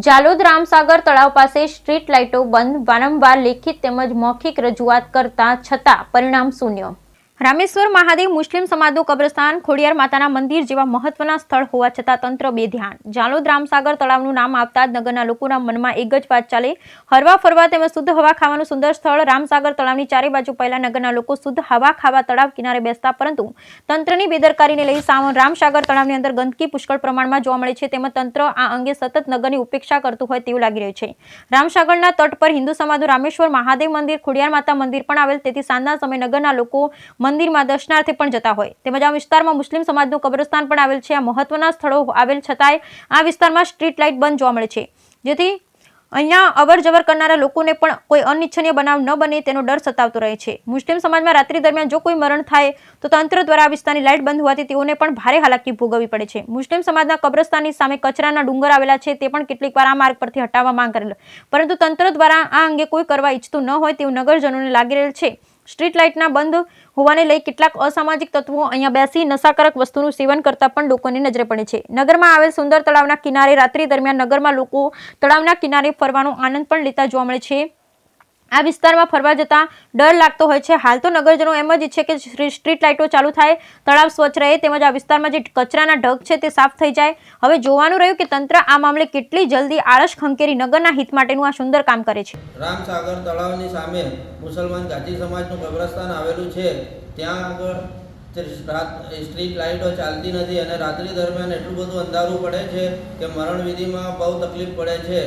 જાલોદ રામસાગર તળાવ પાસે સ્ટ્રીટ લાઇટો બંધ, વારંવાર લેખિત તેમજ મૌખિક રજૂઆત કરતા છતાં પરિણામ શૂન્ય। રામેશ્વર મહાદેવ મુસ્લિમ સમાજનું કબ્રસ્તાન ખોડિયાર માતાના મંદિર જેવા મહત્વના સ્થળ હોવા છતાં તંત્ર બેધ્યાન। જાલોદ રામસાગર તળાવનું નામ આવતા જ નગરના લોકોના મનમાં એક જ વાત ચાલે, હરવા ફરવા તેમજ શુદ્ધ હવા ખાવાનું સુંદર સ્થળ રામસાગર તળાવની ચારે બાજુ પહેલા નગરના લોકો શુદ્ધ હવા ખાવા તળાવ કિનારે બેસતા, પરંતુ તંત્રની બેદરકારીને લઈ રામસાગર તળાવની અંદર ગંદકી પુષ્કળ પ્રમાણમાં જોવા મળે છે, તેમજ તંત્ર આ અંગે સતત નગરની ઉપેક્ષા કરતું હોય તેવું લાગી રહ્યું છે। રામસાગરના તટ પર હિન્દુ સમાજનું રામેશ્વર મહાદેવ મંદિર, ખોડિયાર માતા મંદિર પણ આવેલ, તેથી સાંજના સમયે નગરના લોકો મંદિરમાં દર્શનાર્થે પણ જતા હોય, તેમજ આ વિસ્તારમાં મુસ્લિમ સમાજનું કબ્રસ્તાન પણ આવેલ છે। આ મહત્વના સ્થળો આવેલ છતાંય આ વિસ્તારમાં સ્ટ્રીટ લાઇટ બંધ જોવા મળે છે, જેથી અહીંયા અવર જવર કરનારા લોકોને પણ કોઈ અનિચ્છનીય બનાવ ન બને તેનો ડર સતાવતો રહે છે। મુસ્લિમ સમાજમાં રાત્રિ દરમિયાન જો કોઈ મરણ થાય તો તંત્ર દ્વારા આ વિસ્તારની લાઇટ બંધ હોવાથી તેઓને પણ ભારે હાલાકી ભોગવવી પડે છે। મુસ્લિમ સમાજના કબ્રસ્તાનની સામે કચરાના ડુંગર આવેલા છે, તે પણ કેટલીક વાર આ માર્ગ પરથી હટાવવા માંગ કરેલ, પરંતુ તંત્ર દ્વારા આ અંગે કોઈ કરવા ઈચ્છતું ન હોય તેવું નગરજનોને લાગી રહેલ છે। સ્ટ્રીટ લાઇટના બંધ હોવાને લઈ કેટલાક અસામાજિક તત્વો અહીંયા બેસી નશાકારક વસ્તુનું સેવન કરતા પણ લોકોની નજરે પડે છે। નગરમાં આવેલ સુંદર તળાવના કિનારે રાત્રિ દરમિયાન નગરમાં લોકો તળાવના કિનારે ફરવાનો આનંદ પણ લેતા જોવા મળે છે। આ વિસ્તારમાં ફરવા જતા ડર લાગતો હોય છે। હાલ તો નગરજનો એમ જ ઈચ્છે કે સ્ટ્રીટ લાઇટો ચાલુ થાય, તળાવ સ્વચ્છ રહે, તેમજ આ વિસ્તારમાં જે કચરાના ઢગ છે તે સાફ થઈ જાય। હવે જોવાનું રહ્યું કે તંત્ર આ મામલે કેટલી જલ્દી આળસ ખંખેરી નગરના હિત માટેનું આ સુંદર કામ કરે છે। રામસાગર તળાવની સામે મુસલમાન ગાજી સમાજનું કબ્રસ્તાન આવેલું છે, ત્યાં આગળ સ્ટ્રીટ લાઇટો ચાલતી નથી અને રાત્રિ દરમિયાન એટલું બધું અંધારું પડે છે કે મરણ વિધિમાં બહુ તકલીફ પડે છે,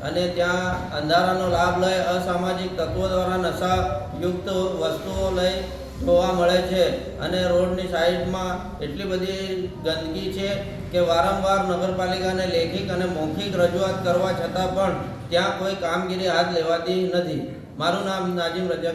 અને ત્યાં અંધારાનો લાભ લઈ અસામાજિક તત્વો દ્વારા નશાયુક્ત વસ્તુઓ લઈ જોવા મળે છે, અને રોડની સાઈડમાં એટલી બધી ગંદકી છે કે વારંવાર નગરપાલિકાને લેખિત અને મૌખિક રજૂઆત કરવા છતાં પણ ત્યાં કોઈ કામગીરી હાથ લેવાતી નથી। મારું નામ નાજીમ રજા।